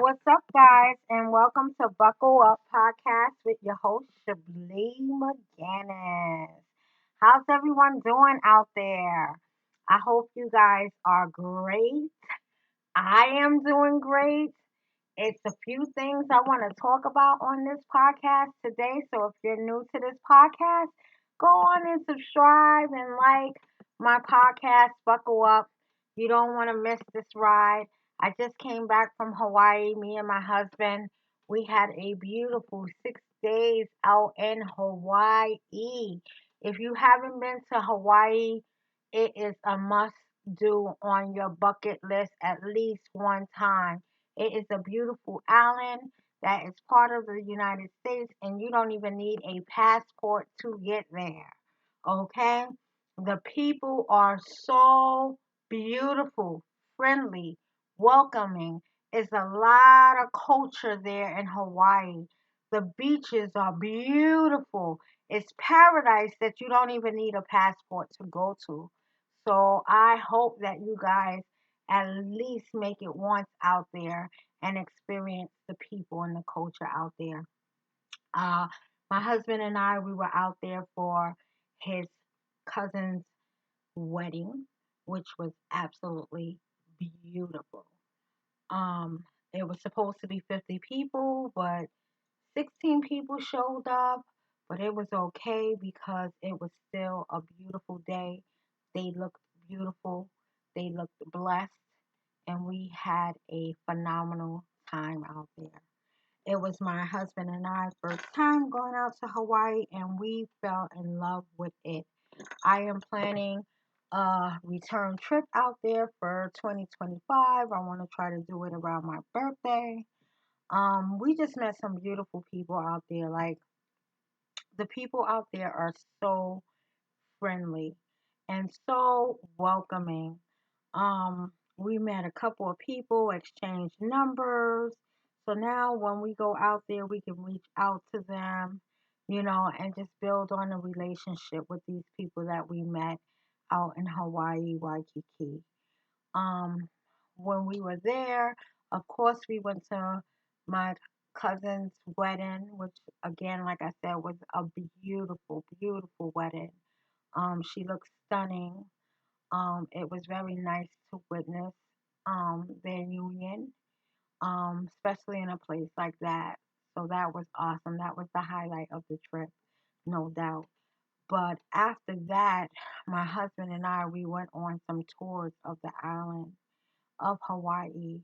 What's up, guys, and welcome to Buckle Up Podcast with your host, Shablee McGinnis. How's everyone doing out there? I hope you guys are great. I am doing great. It's a few things I want to talk about on this podcast today. So if you're new to this podcast, go on and subscribe and like my podcast, Buckle Up. You don't want to miss this ride. I just came back from Hawaii, me and my husband. We had a beautiful 6 days out in Hawaii. If you haven't been to Hawaii, it is a must do on your bucket list at least one time. It is a beautiful island that is part of the United States, and you don't even need a passport to get there. Okay? The people are so beautiful, friendly, welcoming. It's a lot of culture there in Hawaii. The beaches are beautiful. It's paradise that you don't even need a passport to go to. So I hope that you guys at least make it once out there and experience the people and the culture out there. Uh, my husband and I, we were out there for his cousin's wedding, which was absolutely beautiful. Um, it was supposed to be 50 people, but 16 people showed up, but it was okay because it was still a beautiful day. They looked beautiful, they looked blessed, and we had a phenomenal time out there. It was my husband and I first time going out to Hawaii, and we fell in love with it. I am planning a return trip out there for 2025. I want to try to do it around my birthday. We just met some beautiful people out there. Like the people out there are so friendly and so welcoming. We met a couple of people, exchanged numbers. So now when we go out there, we can reach out to them, and just build on a relationship with these people that we met out in Hawaii, Waikiki. Um, when we were there, of course, we went to my cousin's wedding, which again, like I said, was a beautiful, beautiful wedding. She looked stunning. It was very nice to witness their union, especially in a place like that. So that was awesome. That was the highlight of the trip, no doubt. But after that, my husband and I, we went on some tours of the island of Hawaii.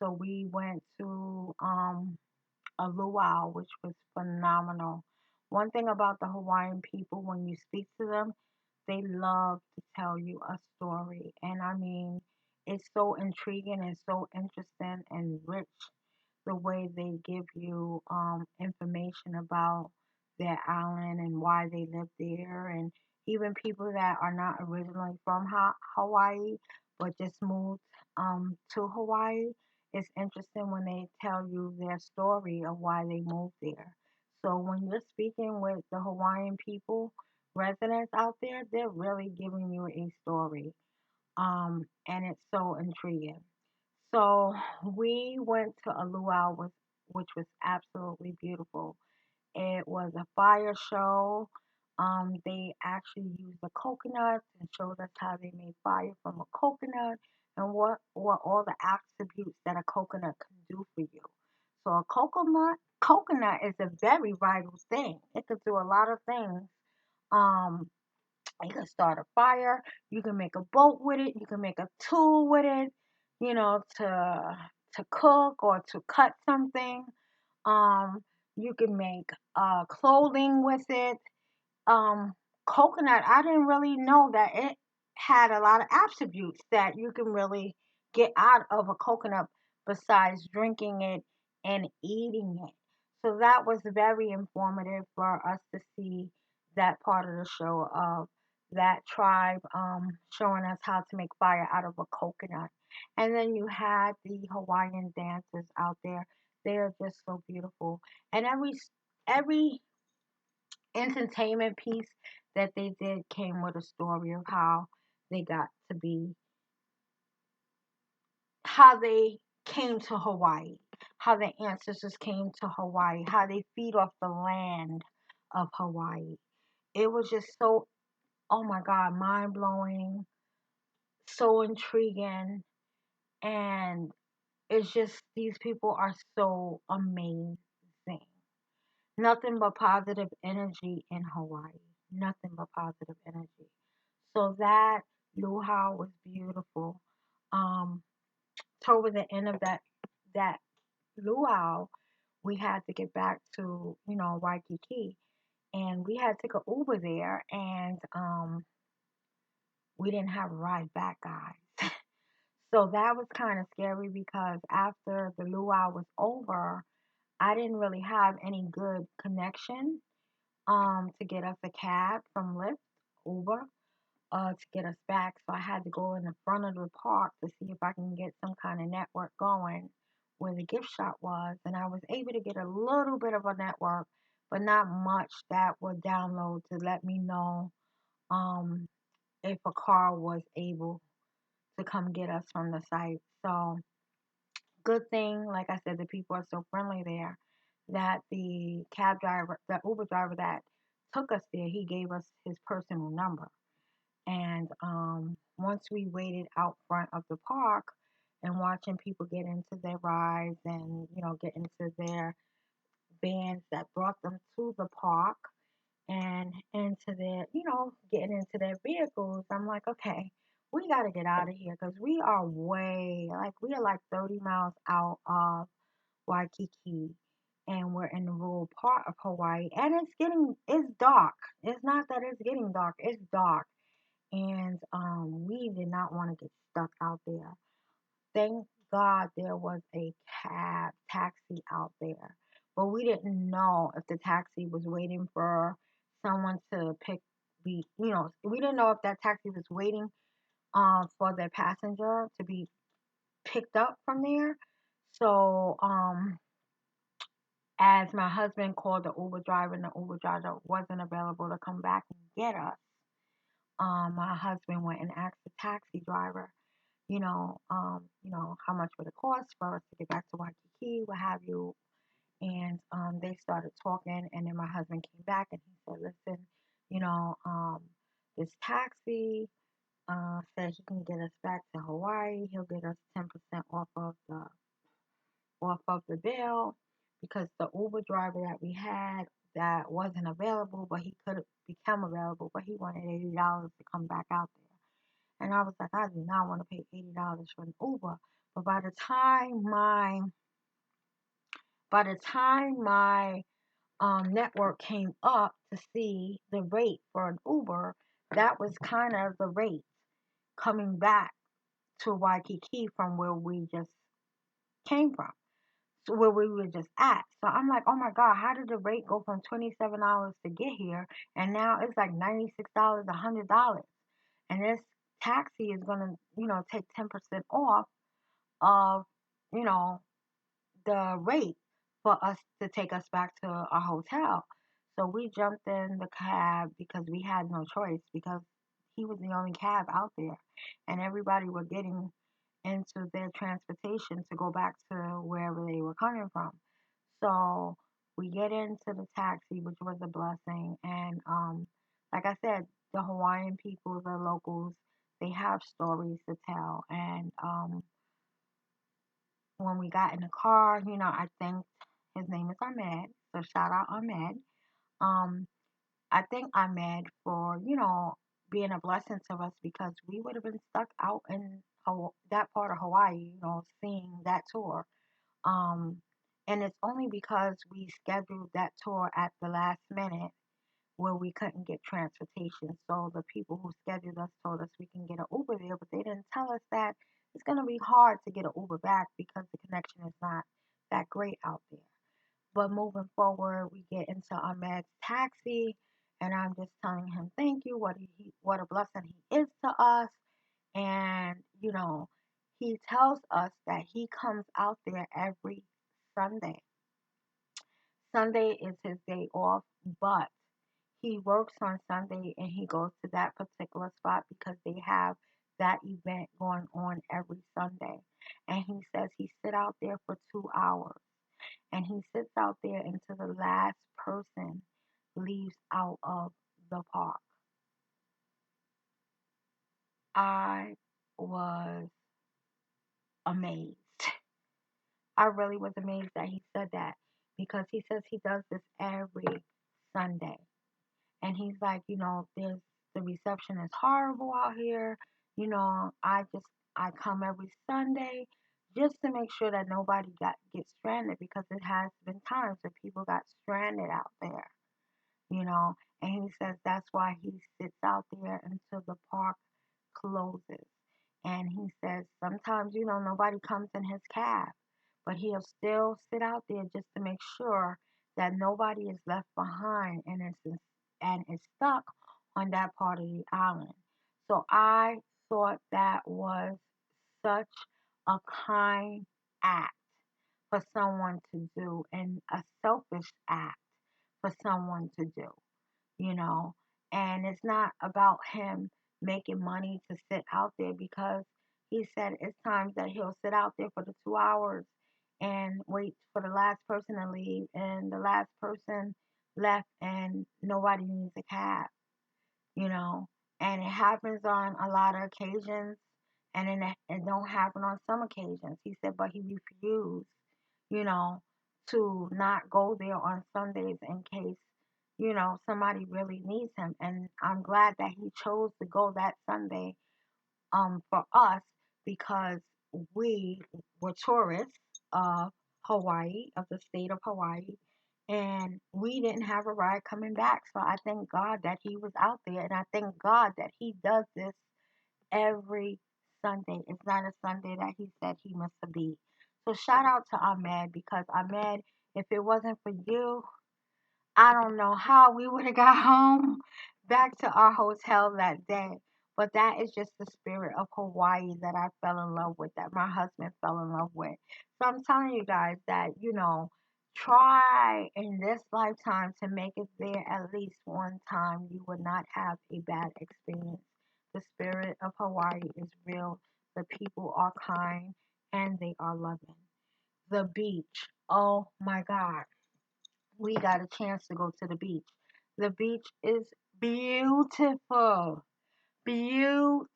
So we went to a luau, which was phenomenal. One thing about the Hawaiian people, when you speak to them, they love to tell you a story. And I mean, it's so intriguing and so interesting and rich the way they give you information about their island and why they live there. And even people that are not originally from Hawaii but just moved to Hawaii, it's interesting when they tell you their story of why they moved there. So when you're speaking with the Hawaiian people, residents out there, they're really giving you a story. And it's so intriguing. So we went to a luau, which was absolutely beautiful. It was a fire show. They actually used the coconuts and showed us how they made fire from a coconut and what all the attributes that a coconut can do for you. So a coconut is a very vital thing. It could do a lot of things. Um, you can start a fire. You can make a boat with it. You can make a tool with it. To cook or to cut something. Um, you can make clothing with it. Um, Coconut. I didn't really know that it had a lot of attributes that you can really get out of a coconut besides drinking it and eating it. So that was very informative for us to see that part of the show of that tribe showing us how to make fire out of a coconut. And then you had the Hawaiian dancers out there. They are just so beautiful. And every entertainment piece that they did came with a story of they got to be how they came to Hawaii. how the ancestors came to Hawaii, how they feed off the land of Hawaii. It was just so, oh my God, mind blowing, so intriguing, and it's just these people are so amazing. Nothing but positive energy in Hawaii. Nothing but positive energy. So that luau was beautiful. Um, Toward the end of that luau, we had to get back to Waikiki, and we had to take an Uber there, and we didn't have a ride back, guys. So that was kind of scary because after the luau was over, I didn't really have any good connection to get us a cab from Lyft, Uber, to get us back. So I had to go in the front of the park to see if I can get some kind of network going where the gift shop was. And I was able to get a little bit of a network, but not much that would download to let me know um, if a car was able to come get us from the site. So good thing, like I said, the people are so friendly there that the cab driver, the Uber driver that took us there, he gave us his personal number. And once we waited out front of the park and watching people get into their rides and, get into their vans that brought them to the park and into their, getting into their vehicles, I'm like, okay, we got to get out of here because we are like 30 miles out of Waikiki, and we're in the rural part of Hawaii, and it's dark. It's not that it's getting dark, it's dark. And we did not want to get stuck out there. Thank God there was a taxi out there. But we didn't know if the taxi was waiting for someone to we didn't know if that taxi was waiting for their passenger to be picked up from there. So as my husband called the Uber driver and the Uber driver wasn't available to come back and get us, my husband went and asked the taxi driver, how much would it cost for us to get back to Waikiki, what have you. And they started talking, and then my husband came back and he said, listen, you know, um, this taxi said he can get us back to Hawaii. He'll get us 10% off of the bill because the Uber driver that we had that wasn't available, but he could become available, but he wanted $80 to come back out there. And I was like, I do not want to pay $80 for an Uber. But by the time my network came up to see the rate for an Uber, that was kind of the rate coming back to Waikiki from where we just came from. So where we were just at. So I'm like, oh my God, how did the rate go from $27 to get here? And now it's like $96, $100. And this taxi is gonna, take 10% off of, you know, the rate for us to take us back to our hotel. So we jumped in the cab because we had no choice because he was the only cab out there. And everybody were getting into their transportation to go back to wherever they were coming from. So we get into the taxi, which was a blessing. And like I said, the Hawaiian people, the locals, they have stories to tell. And when we got in the car, I thanked his name is Ahmed. So shout out Ahmed. Um, I thank Ahmed for, being a blessing to us because we would have been stuck out in that part of Hawaii, seeing that tour. Um, and it's only because we scheduled that tour at the last minute where we couldn't get transportation. So the people who scheduled us told us we can get an Uber there, but they didn't tell us that it's going to be hard to get an Uber back because the connection is not that great out there. But moving forward, we get into Ahmed's taxi, and I'm just telling him thank you, what a blessing he is to us, and he tells us that he comes out there every Sunday. Sunday is his day off, but he works on Sunday and he goes to that particular spot because they have that event going on every Sunday. And he says he sit out there for 2 hours. And he sits out there until the last person leaves out of the park. I was amazed. I really was amazed that he said that because he says he does this every Sunday. And he's like, there's the reception is horrible out here. I come every Sunday just to make sure that nobody gets stranded because it has been times that people got stranded out there, you know. And he says that's why he sits out there until the park closes. And he says sometimes, nobody comes in his cab, but he'll still sit out there just to make sure that nobody is left behind and is stuck on that part of the island. So I thought that was such a kind act for someone to do and a selfish act for someone to do, you know. And it's not about him making money to sit out there because he said it's times that he'll sit out there for the 2 hours and wait for the last person to leave, and the last person left, and nobody needs a cab, you know. And it happens on a lot of occasions, and then it don't happen on some occasions. He said, but he refused, you know, to not go there on Sundays in case, somebody really needs him. And I'm glad that he chose to go that Sunday for us because we were tourists of Hawaii, of the state of Hawaii, and we didn't have a ride coming back. So I thank God that he was out there, and I thank God that he does this every Sunday. It's not a Sunday that he said he missed a beat. So shout out to Ahmed because Ahmed, if it wasn't for you, I don't know how we would have got home back to our hotel that day. But that is just the spirit of Hawaii that I fell in love with, that my husband fell in love with. So I'm telling you guys that, try in this lifetime to make it there at least one time. You will not have a bad experience. The spirit of Hawaii is real. The people are kind and they are loving. The beach. Oh my God, we got a chance to go to the beach. The beach is beautiful. Beautiful.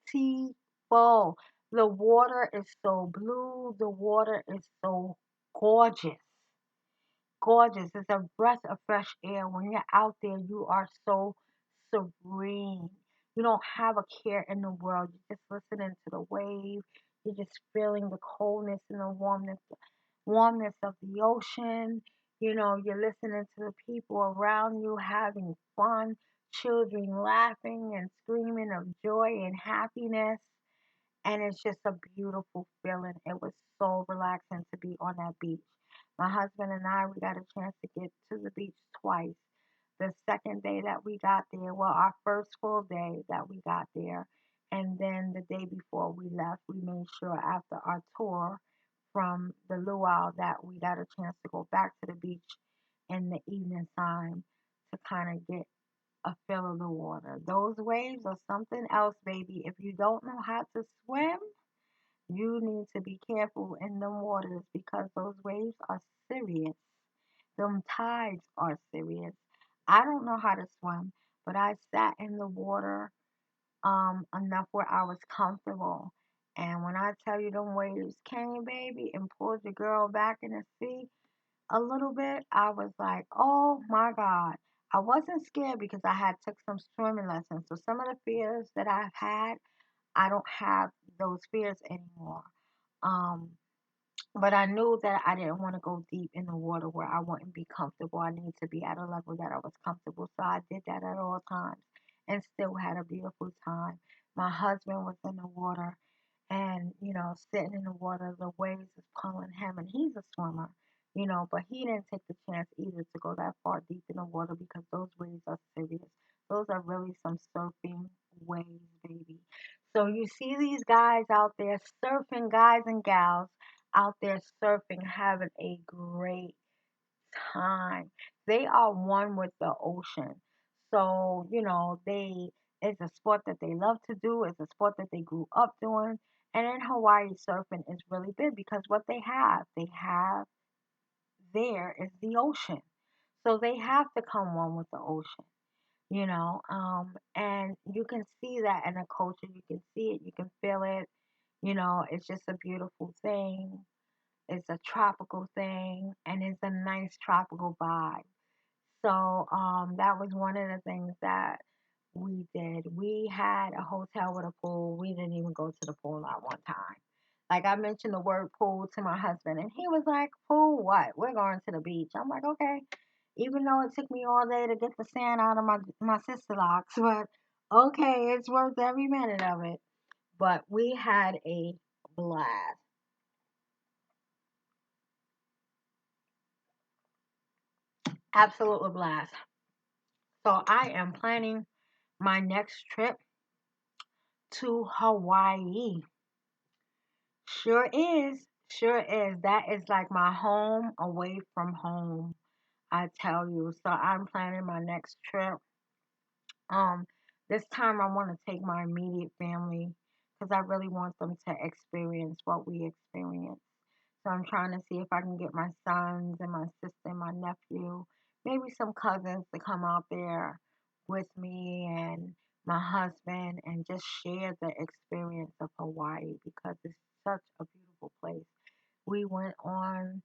The water is so blue. The water is so gorgeous. Gorgeous. It's a breath of fresh air. When you're out there, you are so serene. You don't have a care in the world. You're just listening to the wave. You're just feeling the coldness and the warmness of the ocean. You're listening to the people around you having fun, children laughing and screaming of joy and happiness. And it's just a beautiful feeling. It was so relaxing to be on that beach. My husband and I, we got a chance to get to the beach twice. The second day that we got there, well, our first full day that we got there, and then the day before we left, we made sure after our tour from the luau that we got a chance to go back to the beach in the evening time to kind of get a feel of the water. Those waves are something else, baby. If you don't know how to swim, you need to be careful in them waters because those waves are serious. Them tides are serious. I don't know how to swim, but I sat in the water enough where I was comfortable. And when I tell you them waves came, baby, and pulled the girl back in the sea a little bit, I was like, oh my God. I wasn't scared because I had took some swimming lessons. So some of the fears that I've had, I don't have those fears anymore. Um, but I knew that I didn't want to go deep in the water where I wouldn't be comfortable. I needed to be at a level that I was comfortable. So I did that at all times and still had a beautiful time. My husband was in the water and, sitting in the water, the waves is pulling him and he's a swimmer, but he didn't take the chance either to go that far deep in the water because those waves are serious. Those are really some surfing waves, baby. So you see these guys out there surfing, guys and gals out there surfing, having a great time. They are one with the ocean. So, it's a sport that they love to do, it's a sport that they grew up doing, And in Hawaii, surfing is really big because what they have there is the ocean. So they have to come one with the ocean, and you can see that in the culture. You can see it, you can feel it. It's just a beautiful thing. It's a tropical thing, and it's a nice tropical vibe. So that was one of the things that we did. We had a hotel with a pool. We didn't even go to the pool at one time. Like I mentioned the word pool to my husband, and he was like, "Pool what? We're going to the beach." I'm like, "Okay." Even though it took me all day to get the sand out of my sister locks, but okay, it's worth every minute of it. But we had a blast, absolute blast. So I am planning my next trip to Hawaii. Sure is. Sure is. That is like my home away from home, I tell you. So I'm planning my next trip. Um, this time I want to take my immediate family because I really want them to experience what we experienced. So I'm trying to see if I can get my sons and my sister and my nephew, maybe some cousins to come out there with me and my husband and just share the experience of Hawaii because it's such a beautiful place. We went on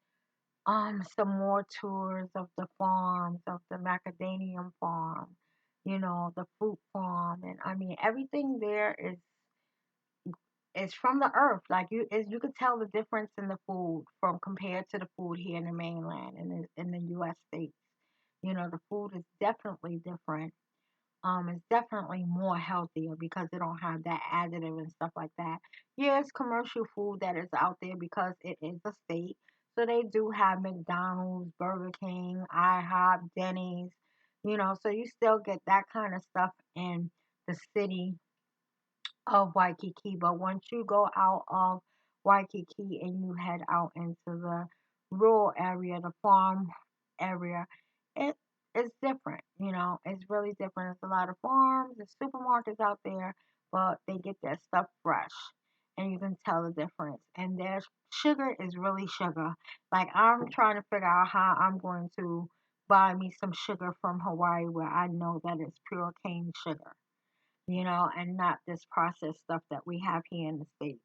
some more tours of the farms, of the macadamium farm, the fruit farm, and I mean everything there is from the earth. Like you could tell the difference in the food from compared to the food here in the mainland and in the U.S. states. The food is definitely different. It's definitely more healthier because they don't have that additive and stuff like that. Yeah, it's commercial food that is out there because it is a state. So they do have McDonald's, Burger King, IHOP, Denny's, so you still get that kind of stuff in the city of Waikiki. But once you go out of Waikiki and you head out into the rural area, the farm area, it it's different. It's really different. There's a lot of farms and supermarkets out there, but they get their stuff fresh, and you can tell the difference. And their sugar is really sugar. Like I'm trying to figure out how I'm going to buy me some sugar from Hawaii where I know that it's pure cane sugar, and not this processed stuff that we have here in the States.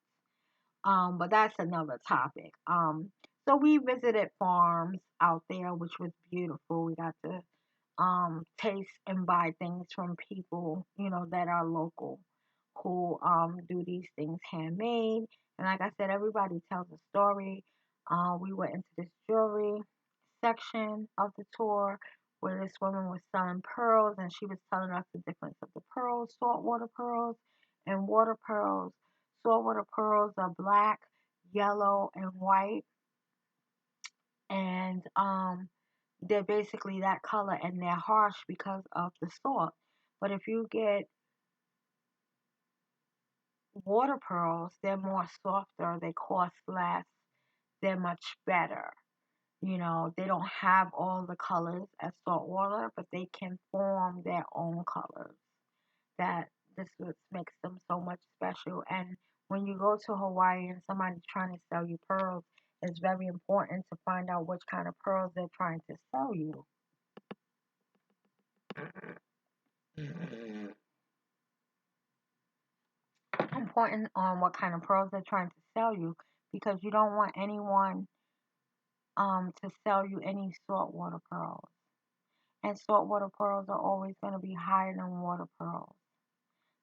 But that's another topic. So we visited farms out there, which was beautiful. We got to taste and buy things from people, that are local who do these things handmade. And like I said, everybody tells a story. We went into this jewelry section of the tour where this woman was selling pearls and she was telling us the difference of the pearls, saltwater pearls and water pearls. Saltwater pearls are black, yellow, and white, and they're basically that color and they're harsh because of the salt. But if you get water pearls, they're more softer, they cost less, they're much better. They don't have all the colors as salt water, but they can form their own colors. That this what makes them so much special. And when you go to Hawaii and somebody's trying to sell you pearls, it's very important to find out which kind of pearls they're trying to sell you. Important on what kind of pearls they're trying to sell you because you don't want anyone to sell you any saltwater pearls. And saltwater pearls are always going to be higher than water pearls.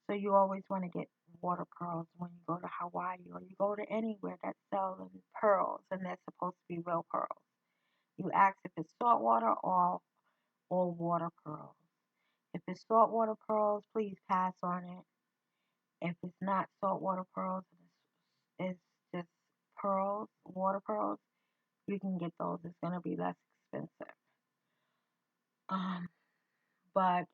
So you always want to get water pearls when you go to Hawaii or you go to anywhere that's selling pearls and they're supposed to be real pearls. You ask if it's saltwater or water pearls. If it's saltwater pearls, please pass on it. If it's not saltwater pearls, it's just pearls, water pearls, you can get those. It's gonna be less expensive. Um, but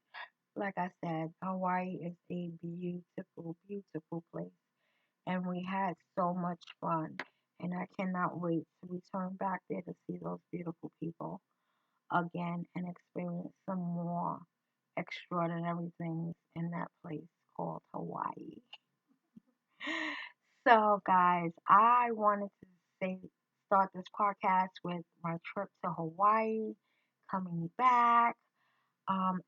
like I said, Hawaii is a beautiful, beautiful place. And we had so much fun. And I cannot wait to return back there to see those beautiful people again and experience some more extraordinary things in that place called Hawaii. So, guys, I wanted to say start this podcast with my trip to Hawaii, coming back.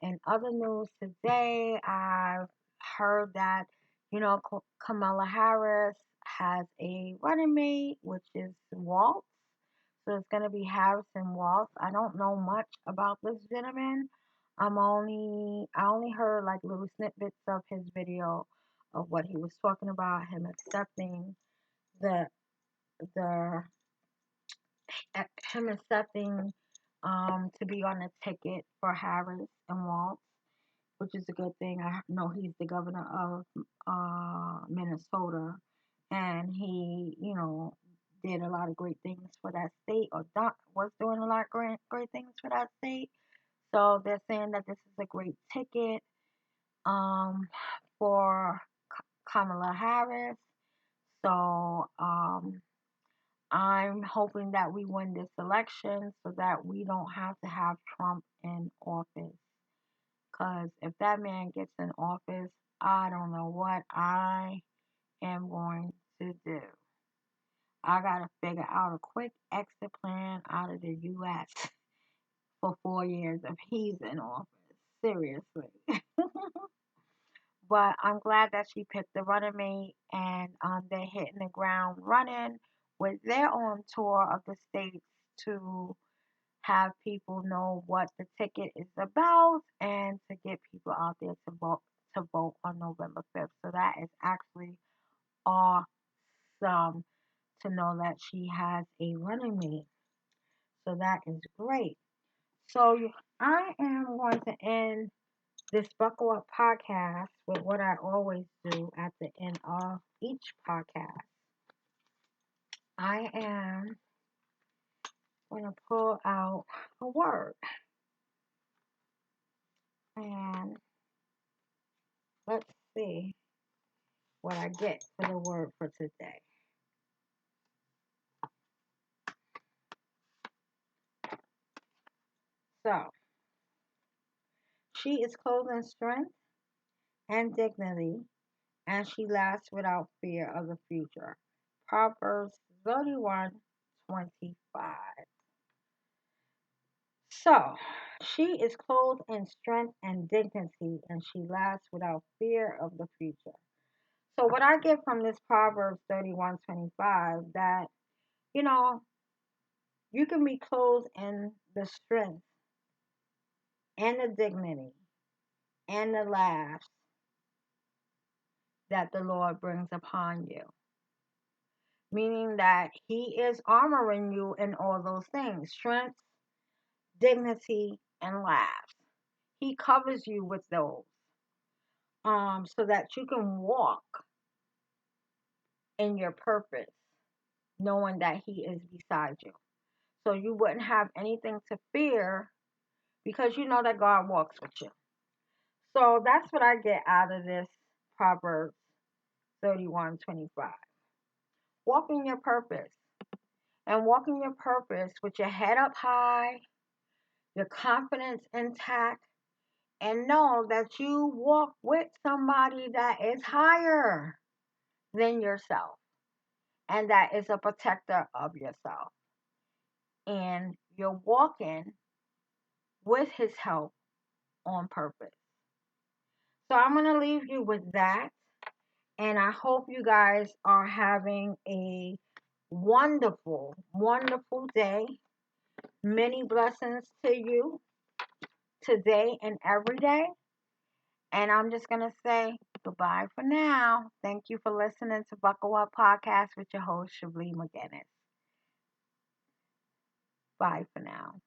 In other news today, I've heard that, Kamala Harris has a running mate, which is Waltz. So it's going to be Harrison Waltz. I don't know much about this gentleman. I only heard like little snippets of his video of what he was talking about, him accepting the the him accepting to be on the ticket for Harris and Waltz, which is a good thing. I know he's the governor of Minnesota, and he, did a lot of great things for that state, or was doing a lot of great things for that state. So they're saying that this is a great ticket um, for Kamala Harris. So I'm hoping that we win this election so that we don't have to have Trump in office. Because if that man gets in office, I don't know what I am going to do. I got to figure out a quick exit plan out of the U.S. for 4 years if he's in office. Seriously. But I'm glad that she picked the running mate, and they're hitting the ground running with their own tour of the states to have people know what the ticket is about and to get people out there to vote on November 5th. So that is actually awesome to know that she has a running mate. So that is great. So I am going to end this Buckle Up podcast with what I always do at the end of each podcast. I am going to pull out a word, and let's see what I get for the word for today. So, she is clothed in strength and dignity, and she laughs without fear of the future. Proverbs 31:25. So, she is clothed in strength and dignity, and she laughs without fear of the future. So, what I get from this Proverbs 31:25, that, you know, you can be clothed in the strength and the dignity and the laughs that the Lord brings upon you. Meaning that He is armoring you in all those things: strength, dignity, and laughs. He covers you with those so that you can walk in your purpose, knowing that He is beside you. So you wouldn't have anything to fear because you know that God walks with you. So that's what I get out of this Proverbs 31:25. Walk in your purpose. And walk in your purpose with your head up high, your confidence intact, and know that you walk with somebody that is higher than yourself and that is a protector of yourself. And you're walking with his help on purpose. So I'm going to leave you with that. And I hope you guys are having a wonderful, wonderful day. Many blessings to you today and every day. And I'm just going to say goodbye for now. Thank you for listening to Buckle Up Podcast with your host, Shablee McGinnis. Bye for now.